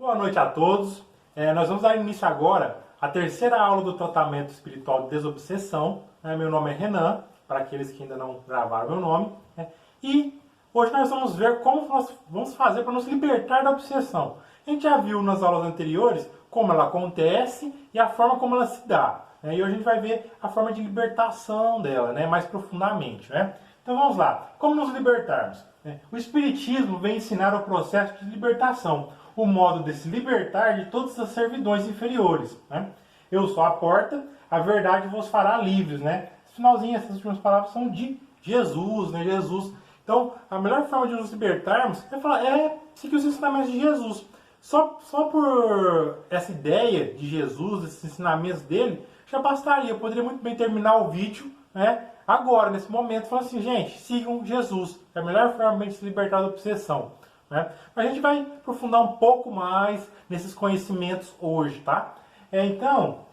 Boa noite a todos. Nós vamos dar início agora à terceira aula do tratamento espiritual de desobsessão. Meu nome é Renan, para aqueles que ainda não gravaram meu nome. E hoje nós vamos ver como nós vamos fazer para nos libertar da obsessão. A gente já viu nas aulas anteriores como ela acontece e a forma como ela se dá. E hoje a gente vai ver a forma de libertação dela, mais profundamente. Então vamos lá. Como nos libertarmos? O Espiritismo vem ensinar o processo de libertação, o modo de se libertar de todas as servidões inferiores. Eu sou a porta, a verdade vos fará livres. Esse finalzinho, essas últimas palavras são de Jesus, Jesus. Então, a melhor forma de nos libertarmos é seguir os ensinamentos de Jesus. Só por essa ideia de Jesus, esses ensinamentos dele, já bastaria. Eu poderia muito bem terminar o vídeo, agora, nesse momento, falando assim, gente, sigam Jesus. É a melhor forma de se libertar da obsessão. Mas a gente vai aprofundar um pouco mais nesses conhecimentos hoje, tá? Então,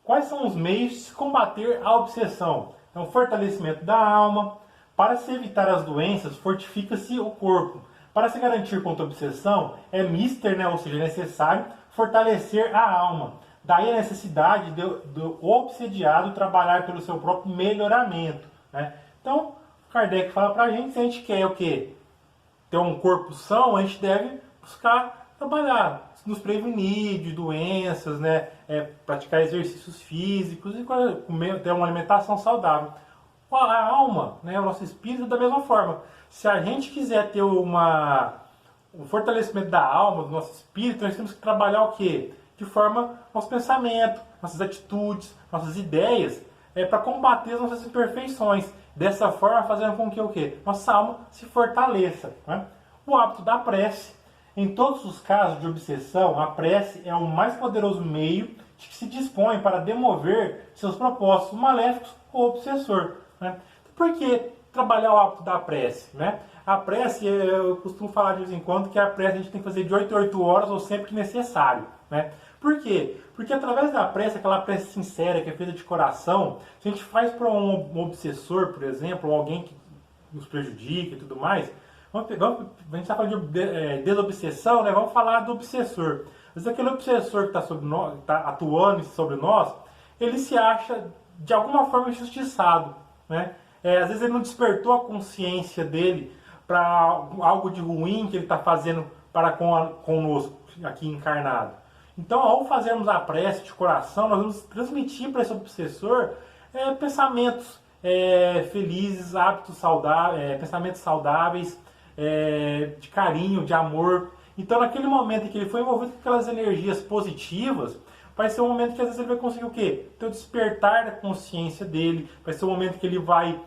quais são os meios de se combater a obsessão? Então, fortalecimento da alma. Para se evitar as doenças, fortifica-se o corpo. Para se garantir contra a obsessão, é mister, ou seja, é necessário fortalecer a alma. Daí a necessidade do obsediado trabalhar pelo seu próprio melhoramento. Então, Kardec fala pra gente, se a gente quer o quê? Ter um corpo são, a gente deve buscar trabalhar, nos prevenir de doenças, praticar exercícios físicos e ter uma alimentação saudável. A alma, o nosso espírito, da mesma forma. Se a gente quiser ter o fortalecimento da alma, do nosso espírito, nós temos que trabalhar o quê? De forma nosso pensamento, nossas atitudes, nossas ideias, para combater as nossas imperfeições. Dessa forma, fazendo com que o quê? Nossa alma se fortaleça. O hábito da prece. Em todos os casos de obsessão, a prece é o mais poderoso meio de que se dispõe para demover seus propósitos maléficos ou obsessor. Por que trabalhar o hábito da prece? A prece, eu costumo falar de vez em quando que a prece a gente tem que fazer de 8 a 8 horas ou sempre que necessário. Por quê? Porque através da prece, aquela prece sincera, que é feita de coração, se a gente faz para um obsessor, por exemplo, ou alguém que nos prejudica e tudo mais, a gente está falando de desobsessão, vamos falar do obsessor. Às vezes aquele obsessor que está atuando sobre nós, ele se acha de alguma forma injustiçado. Às vezes ele não despertou a consciência dele para algo de ruim que ele está fazendo para conosco aqui encarnado. Então, ao fazermos a prece de coração, nós vamos transmitir para esse obsessor pensamentos felizes, hábitos saudáveis, pensamentos saudáveis, de carinho, de amor. Então, naquele momento em que ele foi envolvido com aquelas energias positivas, vai ser um momento que às vezes ele vai conseguir o quê? Ter o despertar da consciência dele, vai ser um momento que ele vai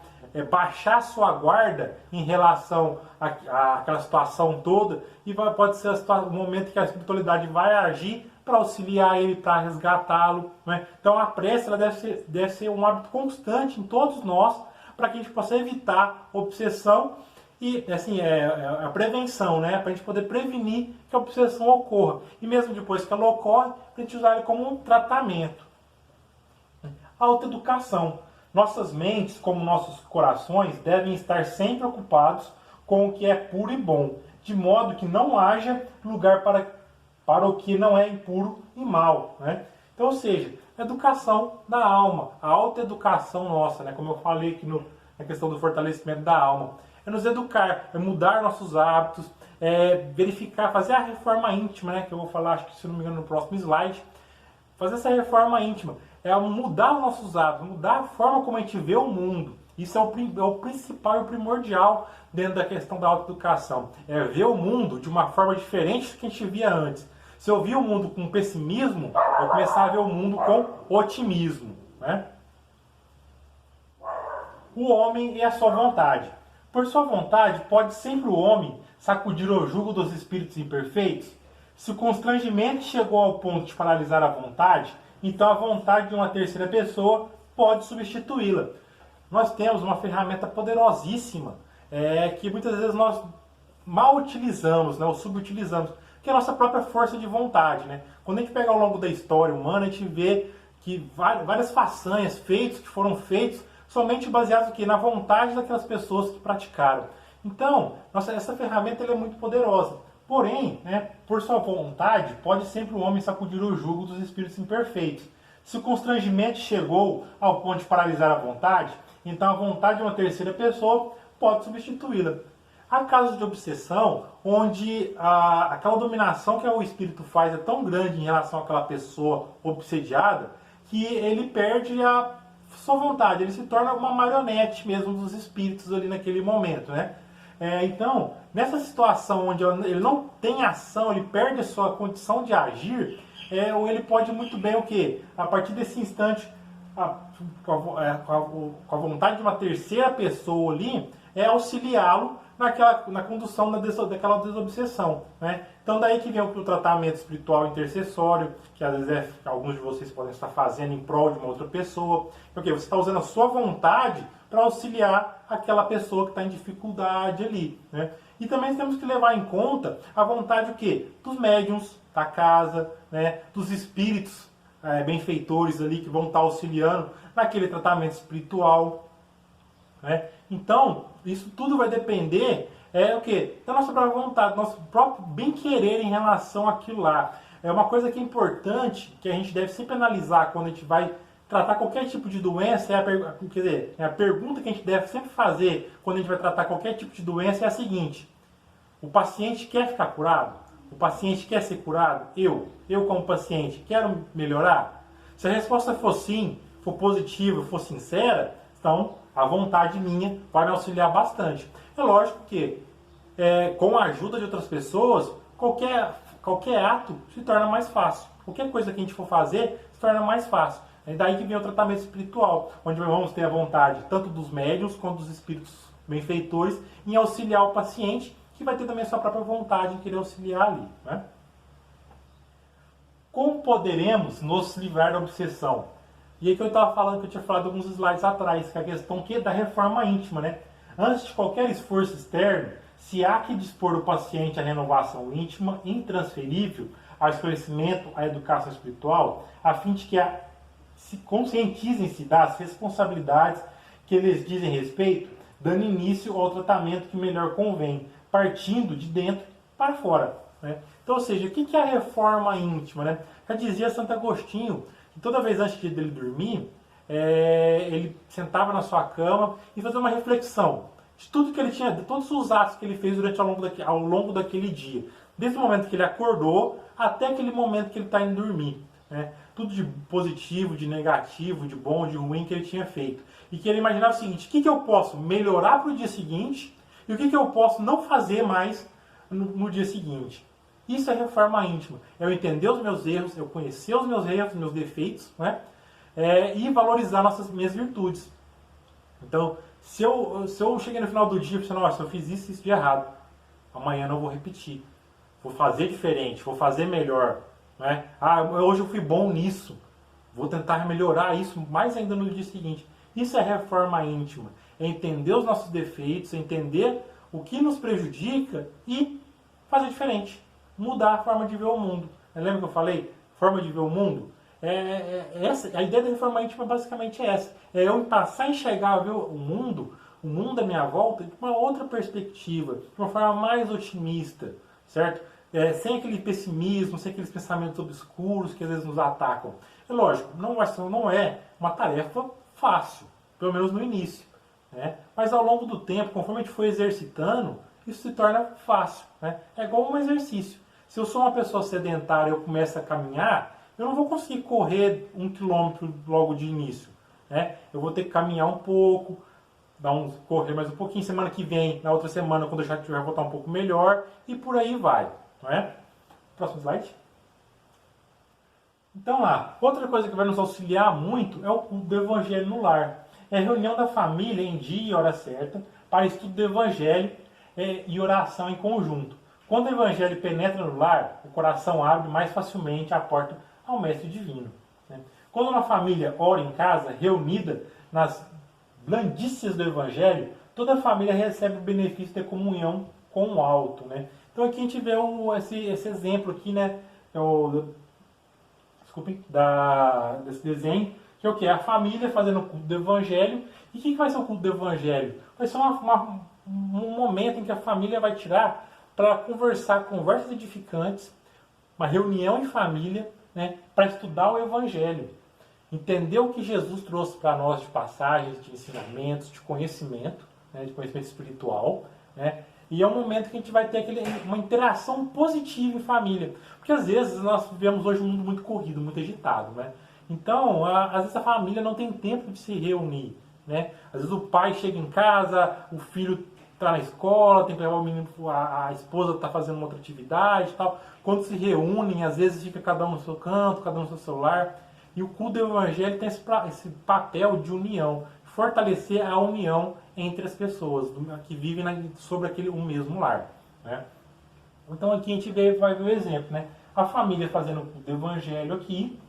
baixar sua guarda em relação àquela situação toda e pode ser o momento que a espiritualidade vai agir para auxiliar ele, para resgatá-lo. Então a prece ela deve ser um hábito constante em todos nós para que a gente possa evitar obsessão e assim, a prevenção, para a gente poder prevenir que a obsessão ocorra. E mesmo depois que ela ocorre, para a gente usar ela como um tratamento. Autoeducação. Nossas mentes, como nossos corações, devem estar sempre ocupados com o que é puro e bom, de modo que não haja lugar para o que não é impuro e mal. Então, ou seja, a educação da alma, a autoeducação nossa, como eu falei aqui na questão do fortalecimento da alma. É nos educar, é mudar nossos hábitos, verificar, fazer a reforma íntima, que eu vou falar, acho que se não me engano, no próximo slide. Fazer essa reforma íntima, é mudar os nossos hábitos, mudar a forma como a gente vê o mundo. Isso é o principal e o primordial dentro da questão da autoeducação. É ver o mundo de uma forma diferente do que a gente via antes. Se eu via o mundo com pessimismo, eu vou começar a ver o mundo com otimismo. O homem e a sua vontade. Por sua vontade, pode sempre o homem sacudir o jugo dos espíritos imperfeitos? Se o constrangimento chegou ao ponto de paralisar a vontade, então a vontade de uma terceira pessoa pode substituí-la. Nós temos uma ferramenta poderosíssima que muitas vezes nós mal utilizamos, ou subutilizamos, que é a nossa própria força de vontade. Quando a gente pega ao longo da história humana, a gente vê que várias façanhas que foram feitos somente baseados aqui na vontade daquelas pessoas que praticaram. Então, essa ferramenta ela é muito poderosa. Porém, né, por sua vontade, pode sempre o homem sacudir o jugo dos espíritos imperfeitos. Se o constrangimento chegou ao ponto de paralisar a vontade, então a vontade de uma terceira pessoa pode substituí-la. Há casos de obsessão onde aquela dominação que o espírito faz é tão grande em relação àquela pessoa obsediada que ele perde a sua vontade, ele se torna uma marionete mesmo dos espíritos ali naquele momento, né? Então, nessa situação onde ele não tem ação, ele perde a sua condição de agir, ou ele pode muito bem o quê? A partir desse instante, com a vontade de uma terceira pessoa ali, auxiliá-lo na condução daquela desobsessão, né? Então daí que vem o tratamento espiritual intercessório, que às vezes alguns de vocês podem estar fazendo em prol de uma outra pessoa, porque você está usando a sua vontade para auxiliar aquela pessoa que está em dificuldade ali, né? E também temos que levar em conta a vontade o quê? Dos médiuns da casa, né? Dos espíritos benfeitores ali que vão estar auxiliando naquele tratamento espiritual, né? Então, isso tudo vai depender o quê? Da nossa própria vontade, do nosso próprio bem-querer em relação àquilo lá. É uma coisa que é importante, que a gente deve sempre analisar quando a gente vai tratar qualquer tipo de doença, a pergunta que a gente deve sempre fazer quando a gente vai tratar qualquer tipo de doença é a seguinte: o paciente quer ficar curado? O paciente quer ser curado? Eu como paciente, quero melhorar? Se a resposta for sim, for positiva, for sincera, então a vontade minha vai me auxiliar bastante. É lógico que, com a ajuda de outras pessoas, qualquer ato se torna mais fácil. Qualquer coisa que a gente for fazer se torna mais fácil. É daí que vem o tratamento espiritual, onde vamos ter a vontade tanto dos médiuns quanto dos espíritos benfeitores em auxiliar o paciente, que vai ter também a sua própria vontade em querer auxiliar ali, né? Como poderemos nos livrar da obsessão? E aí que eu estava falando, que eu tinha falado alguns slides atrás, que é a questão da reforma íntima, né? Antes de qualquer esforço externo, se há que dispor o paciente à renovação íntima, intransferível, ao esclarecimento, à educação espiritual, a fim de que se conscientizem-se das responsabilidades que lhes dizem respeito, dando início ao tratamento que melhor convém, partindo de dentro para fora, né? Então, ou seja, o que é a reforma íntima, né? Já dizia Santo Agostinho que toda vez antes dele dormir, ele sentava na sua cama e fazia uma reflexão de tudo que ele tinha, de todos os atos que ele fez ao longo daquele dia, desde o momento que ele acordou até aquele momento que ele está indo dormir, né? Tudo de positivo, de negativo, de bom, de ruim que ele tinha feito. E que ele imaginava o seguinte: o que eu posso melhorar para o dia seguinte e o que eu posso não fazer mais no dia seguinte. Isso é reforma íntima. Eu entender os meus erros, eu conhecer os meus erros, os meus defeitos, né? E valorizar minhas virtudes. Então, se eu cheguei no final do dia e pensei, nossa, eu fiz isso de errado, amanhã não vou repetir. Vou fazer diferente, vou fazer melhor, né? Hoje eu fui bom nisso, vou tentar melhorar isso mais ainda no dia seguinte. Isso é reforma íntima. É entender os nossos defeitos, é entender o que nos prejudica e fazer diferente. Mudar a forma de ver o mundo. Lembra que eu falei? Forma de ver o mundo? A ideia da reforma íntima basicamente é essa. É eu passar a enxergar, ver o mundo à minha volta, de uma outra perspectiva, de uma forma mais otimista, certo? Sem aquele pessimismo, sem aqueles pensamentos obscuros que às vezes nos atacam. É lógico, não é uma tarefa fácil, pelo menos no início, né? Mas ao longo do tempo, conforme a gente for exercitando, isso se torna fácil, né? É igual um exercício. Se eu sou uma pessoa sedentária e eu começo a caminhar, eu não vou conseguir correr 1 quilômetro logo de início, né? Eu vou ter que caminhar um pouco, correr mais um pouquinho. Semana que vem, na outra semana, quando eu já tiver, voltar um pouco melhor, e por aí vai, não é? Próximo slide. Então lá, outra coisa que vai nos auxiliar muito é o culto do Evangelho no lar. É a reunião da família em dia e hora certa para estudo do Evangelho e oração em conjunto. Quando o Evangelho penetra no lar, o coração abre mais facilmente a porta ao Mestre Divino, né? Quando uma família ora em casa, reunida nas blandícias do Evangelho, toda a família recebe o benefício da comunhão com o alto, né? Então aqui a gente vê esse exemplo aqui, né? Desse desenho, que é o que? A família fazendo o culto do Evangelho. E o que vai ser o culto do Evangelho? Vai ser um momento em que a família vai tirar para conversar conversas edificantes, uma reunião em família, né, para estudar o Evangelho. Entender o que Jesus trouxe para nós de passagens, de ensinamentos, de conhecimento, né, de conhecimento espiritual, né, e é um momento que a gente vai ter uma interação positiva em família. Porque às vezes nós vivemos hoje um mundo muito corrido, muito agitado, né? Então, às vezes a família não tem tempo de se reunir, né? Às vezes o pai chega em casa, o filho está na escola, tem que levar o menino, a esposa está fazendo uma outra atividade e tal. Quando se reúnem, às vezes fica cada um no seu canto, cada um no seu celular. E o culto do Evangelho tem esse papel de união, fortalecer a união entre as pessoas que vivem sobre um mesmo lar, né? Então aqui a gente vai ver o exemplo, né? A família fazendo o culto do Evangelho aqui,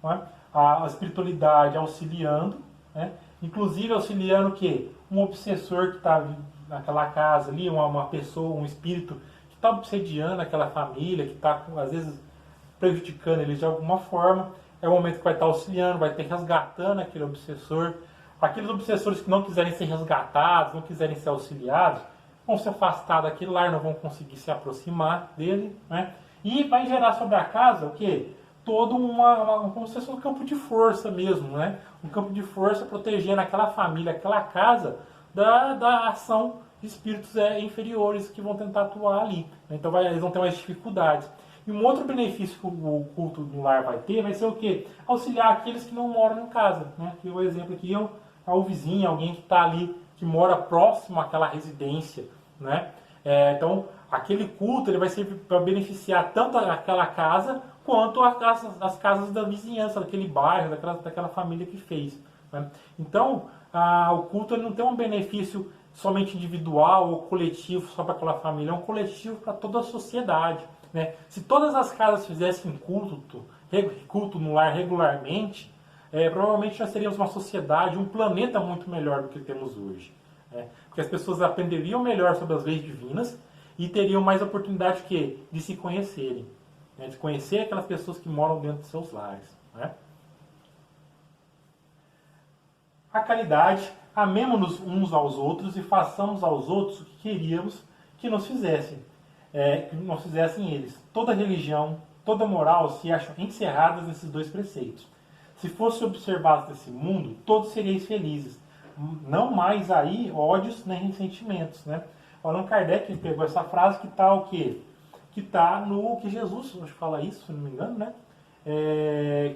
né? A espiritualidade auxiliando, né? Inclusive auxiliando o quê? Um obsessor que está naquela casa ali, uma pessoa, um espírito que está obsediando aquela família, que está às vezes prejudicando eles de alguma forma. É o momento que vai estar auxiliando, vai ter resgatando aquele obsessor. Aqueles obsessores que não quiserem ser resgatados, não quiserem ser auxiliados, vão se afastar daquele lar, não vão conseguir se aproximar dele, né? E vai gerar sobre a casa o quê? Todo como se fosse um campo de força mesmo, né? Um campo de força protegendo aquela família, aquela casa da ação de espíritos inferiores que vão tentar atuar ali. Então eles vão ter mais dificuldades. E um outro benefício que o culto do lar vai ter vai ser o quê? Auxiliar aqueles que não moram em casa, né? Que o exemplo aqui é o vizinho, alguém que está ali, que mora próximo àquela residência, né? Então, aquele culto ele vai servir para beneficiar tanto aquela casa quanto as casas da vizinhança, daquele bairro, daquela família que fez, né? Então, o culto ele não tem um benefício somente individual ou coletivo só para aquela família, é um coletivo para toda a sociedade, né? Se todas as casas fizessem culto no lar regularmente, provavelmente nós teríamos uma sociedade, um planeta muito melhor do que temos hoje, né? Porque as pessoas aprenderiam melhor sobre as leis divinas e teriam mais oportunidade de se conhecerem, né? De conhecer aquelas pessoas que moram dentro de seus lares, né? A caridade, amemo-nos uns aos outros e façamos aos outros o que queríamos que nos fizessem. Que não fizessem eles. Toda religião, toda moral se acham encerradas nesses dois preceitos. Se fosse observado nesse mundo, todos seríeis felizes. Não mais aí ódios nem ressentimentos, né? Allan Kardec pegou essa frase que está o quê? Que está no que Jesus fala isso, se não me engano, né?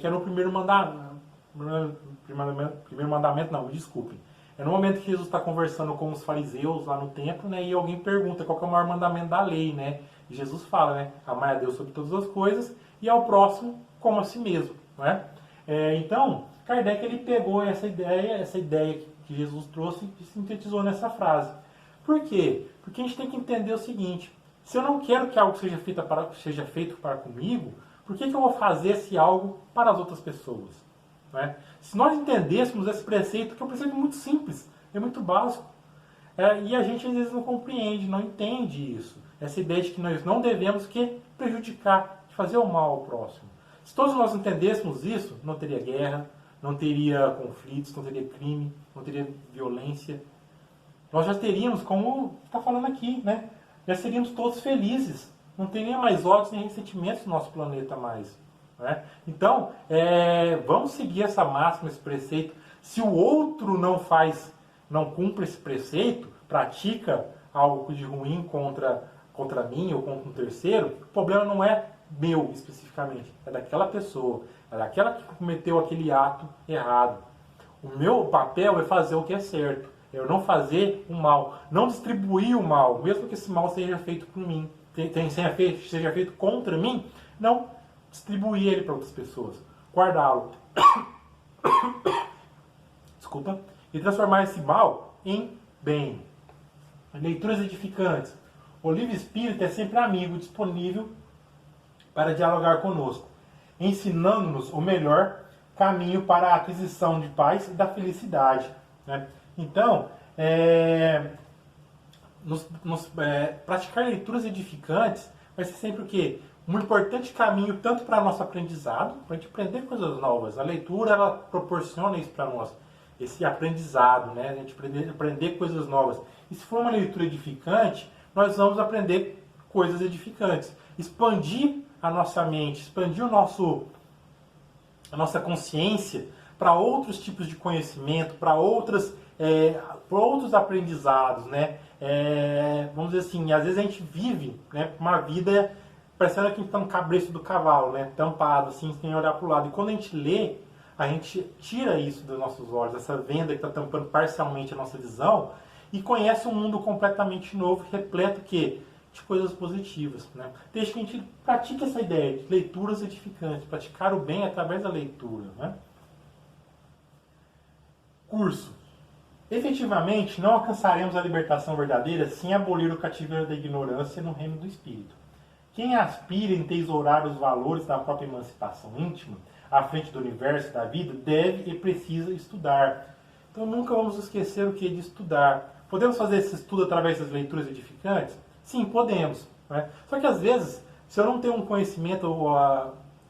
Que é no primeiro mandamento. Primeiro mandamento, não, me desculpem. É no momento que Jesus está conversando com os fariseus lá no templo, né, e alguém pergunta qual que é o maior mandamento da lei, né? E Jesus fala, né? Amar a Deus sobre todas as coisas e ao próximo como a si mesmo, né? Então, Kardec ele pegou essa ideia que Jesus trouxe e sintetizou nessa frase. Por quê? Porque a gente tem que entender o seguinte: se eu não quero que algo seja feito para comigo, por que eu vou fazer esse algo para as outras pessoas? Né? Se nós entendêssemos esse preceito, que é um preceito muito simples, é muito básico, e a gente às vezes não compreende, não entende isso. Essa ideia de que nós não devemos prejudicar, de fazer o mal ao próximo. Se todos nós entendêssemos isso, não teria guerra, não teria conflitos, não teria crime, não teria violência. Nós já teríamos, como está falando aqui, né? Já seríamos todos felizes. Não teria mais ódios nem ressentimentos no nosso planeta mais. Né? Então, vamos seguir essa máxima, esse preceito. Se o outro não cumpre esse preceito, pratica algo de ruim contra mim ou contra um terceiro, o problema não é meu especificamente, é daquela pessoa, é daquela que cometeu aquele ato errado. O meu papel é fazer o que é certo, é eu não fazer o mal, não distribuir o mal, mesmo que esse mal seja feito por mim, seja feito contra mim, não distribuir ele para outras pessoas, guardá-lo, desculpa, e transformar esse mal em bem. Leituras edificantes. O livro espírita é sempre amigo, disponível para dialogar conosco, ensinando-nos o melhor caminho para a aquisição de paz e da felicidade, né? Então, praticar leituras edificantes vai ser sempre o quê? Um importante caminho tanto para nosso aprendizado, para a gente aprender coisas novas. A leitura, ela proporciona isso para nós, esse aprendizado, né? A gente aprender coisas novas. E se for uma leitura edificante, nós vamos aprender coisas edificantes. Expandir a nossa mente, expandir a nossa consciência para outros tipos de conhecimento, para outros aprendizados, né? Vamos dizer assim, às vezes a gente vive, né, uma vida parecendo que a gente está no cabresto do cavalo, né? Tampado, assim, sem olhar para o lado. E quando a gente lê, a gente tira isso dos nossos olhos, essa venda que está tampando parcialmente a nossa visão, e conhece um mundo completamente novo, repleto de coisas positivas, né? Desde que a gente pratique essa ideia de leituras edificantes, praticar o bem através da leitura, né? Curso. Efetivamente, não alcançaremos a libertação verdadeira sem abolir o cativeiro da ignorância no reino do Espírito. Quem aspira em tesourar os valores da própria emancipação íntima, à frente do universo e da vida, deve e precisa estudar. Então nunca vamos esquecer o que é de estudar. Podemos fazer esse estudo através das leituras edificantes? Sim, podemos, né? Só que às vezes, se eu não tenho um conhecimento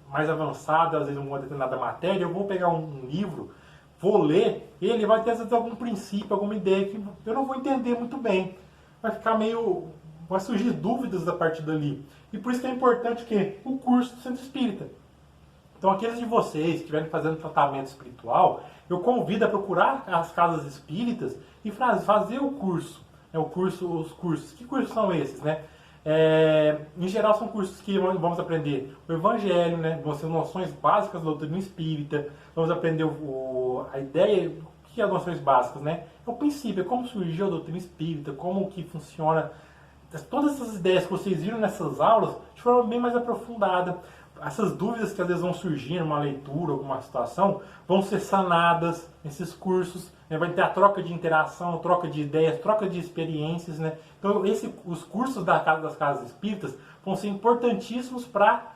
mais avançado, às vezes, em uma determinada matéria, eu vou pegar um livro, vou ler, e ele vai ter às vezes algum princípio, alguma ideia que eu não vou entender muito bem. Vai surgir dúvidas a partir dali. E por isso que é importante o curso do Centro Espírita. Então, aqueles de vocês que estiverem fazendo tratamento espiritual, eu convido a procurar as casas espíritas e fazer o curso. Os cursos. Que cursos são esses, né? Em geral, são cursos que vamos aprender o Evangelho, né? Vão ser noções básicas da doutrina espírita. Vamos aprender a ideia, o que é as noções básicas, né? É o princípio, é como surgiu a doutrina espírita, como que funciona. Todas essas ideias que vocês viram nessas aulas, de forma bem mais aprofundada. Essas dúvidas que às vezes vão surgir numa leitura, alguma situação, vão ser sanadas nesses cursos, né? Vai ter a troca de interação, troca de ideias, troca de experiências, né? Então os cursos das casas espíritas vão ser importantíssimos para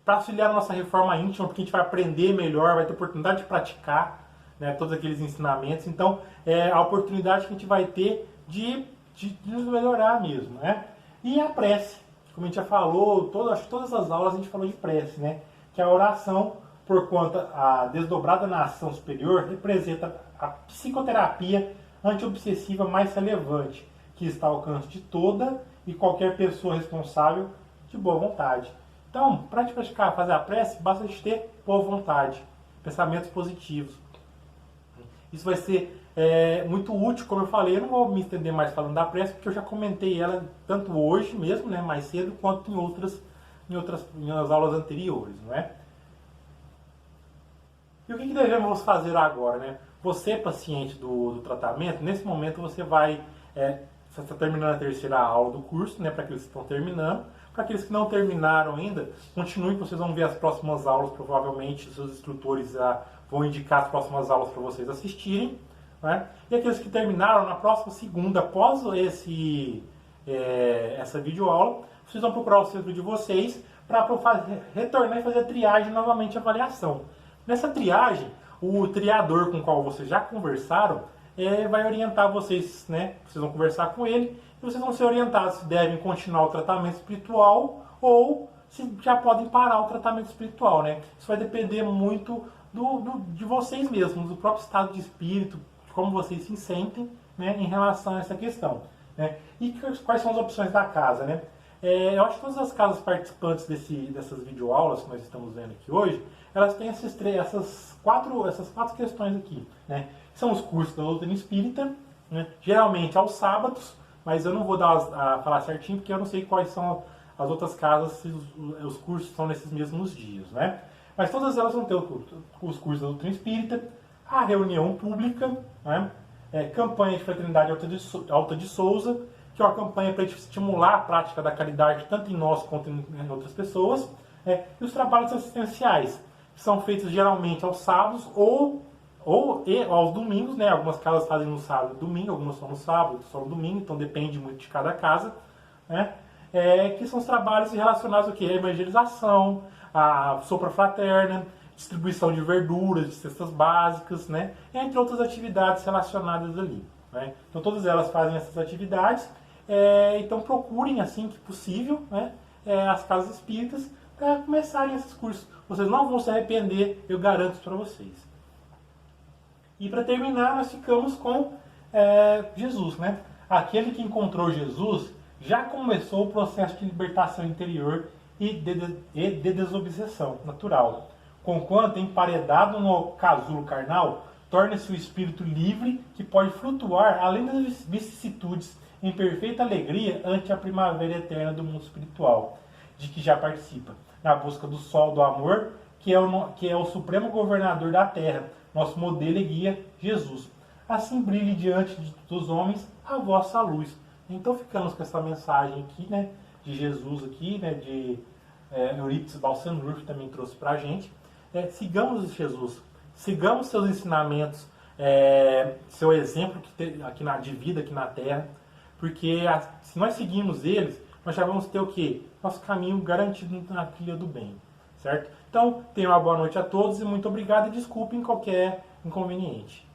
auxiliar a nossa reforma íntima, porque a gente vai aprender melhor, vai ter oportunidade de praticar, né, todos aqueles ensinamentos. Então é a oportunidade que a gente vai ter de nos melhorar mesmo, né? E a prece. Como a gente já falou, acho que todas as aulas a gente falou de prece, né? Que a oração, por conta a desdobrada na ação superior, representa a psicoterapia antiobsessiva mais relevante, que está ao alcance de toda e qualquer pessoa responsável de boa vontade. Então, para te praticar, fazer a prece, basta a gente ter boa vontade, pensamentos positivos. Isso vai ser muito útil, como eu falei. Eu não vou me estender mais falando da prece, porque eu já comentei ela tanto hoje mesmo, né, mais cedo, quanto em aulas anteriores, não é? E o que devemos fazer agora, né? Você, paciente do tratamento, nesse momento você você está terminando a terceira aula do curso, né, para aqueles que estão terminando. Para aqueles que não terminaram ainda, continuem, que vocês vão ver as próximas aulas. Provavelmente os seus instrutores vão indicar as próximas aulas para vocês assistirem, né? E aqueles que terminaram, na próxima segunda, após essa videoaula, vocês vão procurar o centro de vocês para retornar e fazer a triagem novamente, a avaliação. Nessa triagem, o triador com o qual vocês já conversaram vai orientar vocês, né? Vocês vão conversar com ele e vocês vão ser orientados se devem continuar o tratamento espiritual ou se já podem parar o tratamento espiritual, né? Isso vai depender muito de vocês mesmos, do próprio estado de espírito, de como vocês se sentem, né, em relação a essa questão, né? E quais são as opções da casa, né? Eu acho que todas as casas participantes dessas videoaulas que nós estamos vendo aqui hoje, elas têm essas quatro questões aqui, né? São os cursos da doutrina espírita, né? Geralmente aos sábados, mas eu não vou falar certinho, porque eu não sei quais são as outras casas, se os cursos são nesses mesmos dias, né? Mas todas elas vão ter os cursos da doutrina espírita, a reunião pública, né? Campanha de Fraternidade Alta de Souza, que é uma campanha para estimular a prática da caridade tanto em nós quanto em outras pessoas, e os trabalhos assistenciais, que são feitos geralmente aos sábados ou aos domingos, né? Algumas casas fazem no sábado e domingo, algumas só no sábado, outras só no domingo, então depende muito de cada casa, né? Que são os trabalhos relacionados ao que? A evangelização, a sopra fraterna, distribuição de verduras, de cestas básicas, né? Entre outras atividades relacionadas ali, né? Então todas elas fazem essas atividades, então procurem, assim que possível, né, as casas espíritas para começarem esses cursos. Vocês não vão se arrepender, eu garanto para vocês. E para terminar, nós ficamos com Jesus, né? Aquele que encontrou Jesus já começou o processo de libertação interior e de desobsessão natural. Conquanto emparedado no casulo carnal, torna-se o espírito livre que pode flutuar além das vicissitudes em perfeita alegria ante a primavera eterna do mundo espiritual, de que já participa, na busca do sol do amor, que é o supremo governador da terra, nosso modelo e guia, Jesus. Assim brilhe diante dos homens a vossa luz. Então ficamos com essa mensagem aqui, né, de Jesus aqui, né, de Eurípides Balsanur, que também trouxe para a gente. Sigamos Jesus, sigamos seus ensinamentos, seu exemplo de vida aqui na Terra, porque se nós seguirmos eles, nós já vamos ter o quê? Nosso caminho garantido na trilha do bem, certo? Então, tenham uma boa noite a todos e muito obrigado e desculpem qualquer inconveniente.